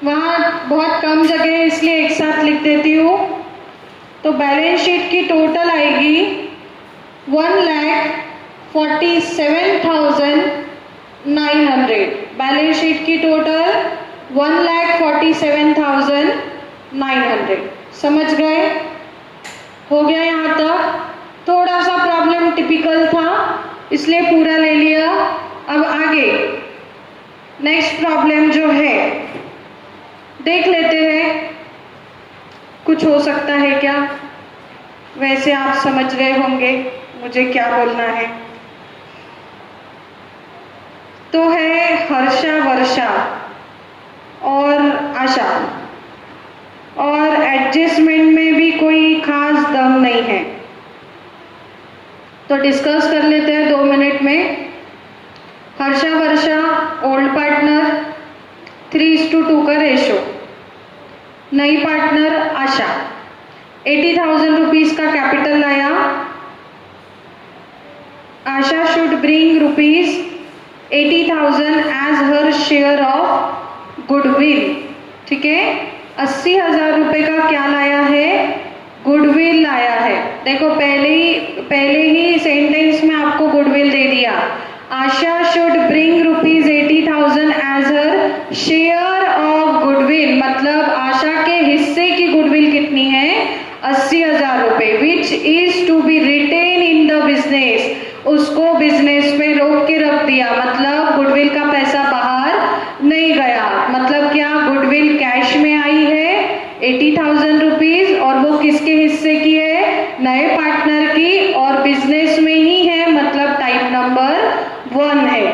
वहां बहुत कम जगह है इसलिए एक साथ लिख देती हूँ, तो बैलेंस शीट की टोटल आएगी 1,47,900। बैलेंस शीट की टोटल 1,47,900। समझ गए? हो गया यहाँ तक? थोड़ा सा प्रॉब्लम टिपिकल था इसलिए पूरा ले लिया। अब आगे नेक्स्ट प्रॉब्लम जो है देख लेते हैं, कुछ हो सकता है क्या। वैसे आप समझ गए होंगे मुझे क्या बोलना है। तो है हर्षा, वर्षा और आशा, और एडजस्टमेंट में भी कोई खास दम नहीं है। तो डिस्कस कर लेते हैं 2 मिनट में। हर्षा वर्षा ओल्ड पार्टनर 3:2 का रेशो। नई पार्टनर आशा 80,000 रुपीज का कैपिटल लाया। Asha should bring rupees 80,000 as her share of goodwill. ठीक है, 80,000 रुपए का क्या लाया है? गुडविल लाया है। देखो पहले ही सेंटेंस में आपको गुडविल दे दिया। Asha should bring rupees 80,000 as her share of goodwill, मतलब आशा के हिस्से की गुडविल कितनी है? 80,000 रुपए, which is to be retained in the business. उसको बिजनेस में रोक के रख दिया, मतलब गुडविल का पैसा बाहर नहीं गया। मतलब क्या? गुडविल कैश में आई है 80,000 रुपीज, और वो किसके हिस्से की है? नए पार्टनर की, और बिजनेस में ही है, मतलब टाइप नंबर 1 है।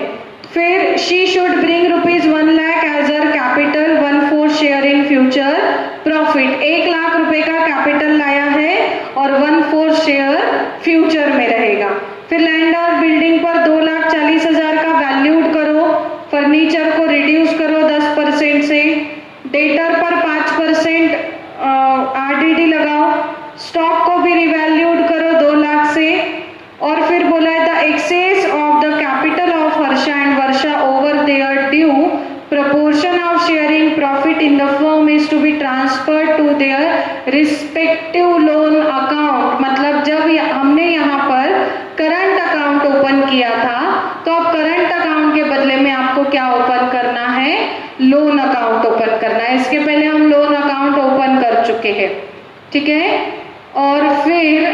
फिर she should bring rupees 1 lakh as her capital, 1/4 share in future profit. 1 lakh रुपए का कैपिटल लाया है और 1/4 शेयर फ्यूचर में रहेगा। फिर लैंड और बिल्डिंग पर 2,40,000 का वैल्यूड करो। फर्नीचर को रिड्यूस करो 10% से। डेटर पर 5% RDD लगाओ। स्टॉक को भी रिवैल्यूड करो 2 लाख से। और फिर बोला है the excess of the capital of Harsha and Varsha over their due proportion of sharing profit in the firm is to be transferred to their respective loan account। मतलब जब हमने यहाँ पर करंट अकाउंट ओपन किया था, तो अब करंट अकाउंट के बदले में आपको क्या ओपन करना है? लोन अकाउंट ओपन करना है। इसके पहले हम लोन अकाउंट ओपन कर चुके हैं। ठीक है, और फिर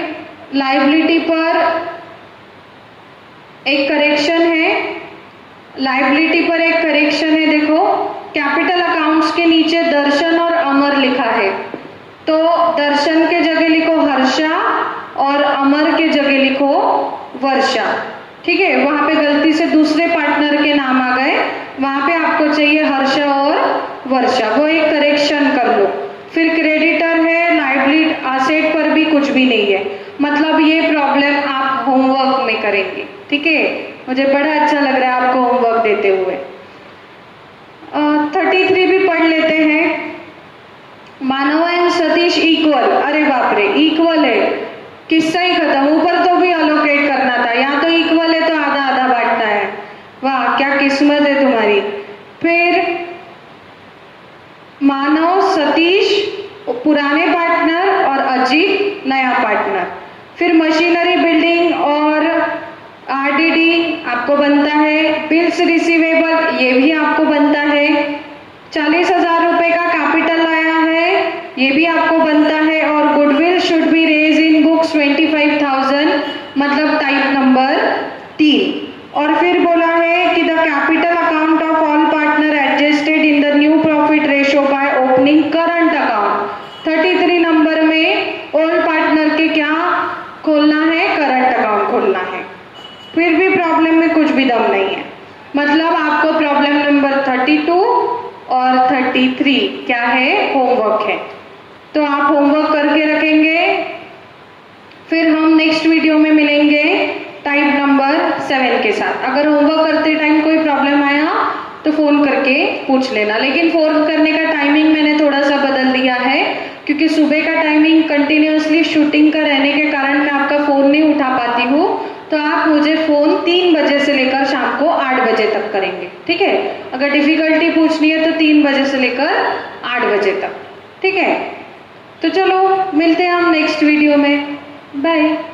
लायबिलिटी पर एक करेक्शन है। लायबिलिटी पर एक करेक्शन है। देखो कैपिटल अकाउंट्स के नीचे दर्शन और अमर लिखा है, तो दर्शन के जगह लिखो हर्षा और अमर के जगह लिखो वर्षा। ठीक है, वहां पे गलती से दूसरे पार्टनर के नाम आ गए, वहां पे आपको चाहिए हर्षा और वर्षा, वो एक करेक्शन कर लो। फिर क्रेडिटर है, लायबिलिटी एसेट पर भी कुछ भी नहीं है। मतलब ये प्रॉब्लम आप होमवर्क में करेंगे। ठीक है, मुझे बड़ा अच्छा लग रहा है आपको होमवर्क देते हुए। 33 भी पढ़ लेते हैं। मानव एंड सतीश इक्वल। अरे बाप रे, इक्वल है, किस्सा ही खत्म। ऊपर तो भी अलोकेट करना था, यहाँ तो इक्वल है तो आधा आधा बांटना है। वाह क्या किस्मत है तुम्हारी। फिर मानव सतीश पुराने पार्टनर और अजीत नया पार्टनर। फिर मशीनरी बिल्डिंग और RDD आपको बनता है। बिल्स रिसीवेबल ये भी आपको बनता है। 40,000 रुपए का कैपिटल लाया है, ये भी आपको बनता है। और goodwill should be raise in books 25,000, मतलब टाइप नंबर 3। और फिर बोला है कि the capital account of all partner adjusted in the new profit ratio by opening current account. 33 number में ओल्ड पार्टनर के क्या खोलना है? करंट अकाउंट खोलना है। फिर भी प्रॉब्लम में कुछ भी दम नहीं है। मतलब आपको प्रॉब्लम नंबर 32 और 33 क्या है? होमवर्क है। तो आप होमवर्क करके रखेंगे। फिर हम नेक्स्ट वीडियो में मिलेंगे टाइप नंबर 7 के साथ। अगर होमवर्क करते टाइम कोई प्रॉब्लम आया तो फोन करके पूछ लेना। लेकिन फोन करने का टाइमिंग मैंने थोड़ा सा बदल दिया है, क्योंकि सुबह का टाइमिंग कंटिन्यूअसली शूटिंग का रहने के कारण मैं आपका फोन नहीं उठा पाती हूँ। तो आप मुझे फोन 3 बजे से लेकर शाम को 8 बजे तक करेंगे। ठीक है, अगर डिफिकल्टी पूछनी है तो 3 बजे से लेकर 8 बजे तक। ठीक है, तो चलो मिलते हैं हम नेक्स्ट वीडियो में। बाय।